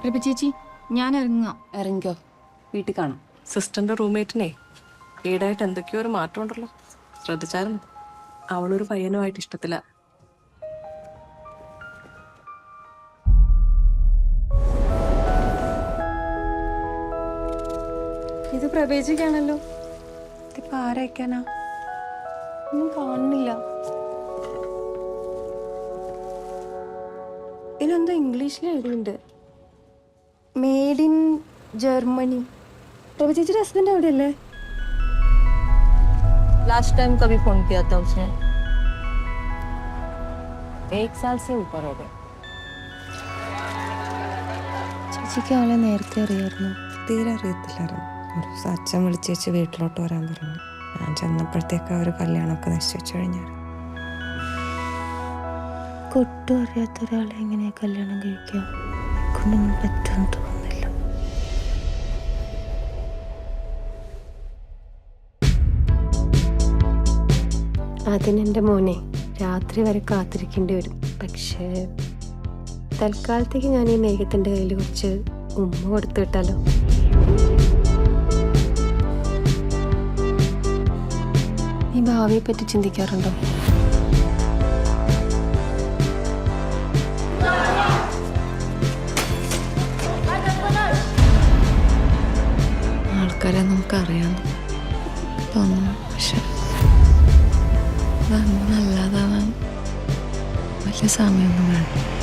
പ്രഭ ചേച്ചി ഞാൻ ഇറങ്ങാം. ഇറങ്ങിക്കോ, വീട്ടിൽ കാണാം. സിസ്റ്ററിന്റെ റൂംമേറ്റിനെ ഈടായിട്ട് എന്തൊക്കെയോ ഒരു മാറ്റം ഉണ്ടല്ലോ, ശ്രദ്ധിച്ചായിരുന്നു? അവളൊരു പയ്യനുമായിട്ട് ഇഷ്ടത്തില്ല. ഇത് പ്രവേശിക്കാണല്ലോ. ഇതിപ്പോ ആരയക്കാനാ? ഒന്നും കാണുന്നില്ല. ഇതിലെന്തോ ഇംഗ്ലീഷിൽ എഴുതിയിട്ടുണ്ട്, മെയ്ഡ് ഇൻ ജർമ്മनी. प्रभा ചേച്ചിയുടെ ഹസ്ബൻഡ് അവിടെയല്ലേ? लास्ट टाइम कभी फोन किया था उसने, 1 साल से ऊपर हो गए. ചേച്ചിക്ക് ആളെ നേരത്തെ അറിയായിരുന്നു? തീരെ അറിയത്തില്ലായിരുന്നു. ഒരു ദിവസം അച്ഛൻ വിളിച്ചേച്ച് വീട്ടിലോട്ട് വരാൻ പറഞ്ഞു. ഞാൻ ചെന്നപ്പോഴത്തേക്ക് അവർ കല്യാണമൊക്കെ നിശ്ചയിച്ചു കഴിഞ്ഞായിരുന്നു. ഒട്ടും അറിയാത്ത ഒരാളെ എങ്ങനെയാ കല്യാണം കഴിക്കാം? കൊണ്ടൊന്നും പറ്റുമെന്ന് തോന്നുന്നില്ല. അതിനെൻ്റെ മോനെ രാത്രി വരെ കാത്തിരിക്കേണ്ടി വരും. പക്ഷേ തൽക്കാലത്തേക്ക് ഞാൻ ഈ മേഘത്തിൻ്റെ കയ്യിൽ കുറച്ച് ഉമ്മ കൊടുത്തു വിട്ടാലോ? ഈ ഭാവിയെ പറ്റി ചിന്തിക്കാറുണ്ടോ? ആൾക്കാരെ നമുക്കറിയാം തോന്നുന്നു, പക്ഷെ നല്ലതാവാൻ വലിയ സമയമൊന്നും വേണം.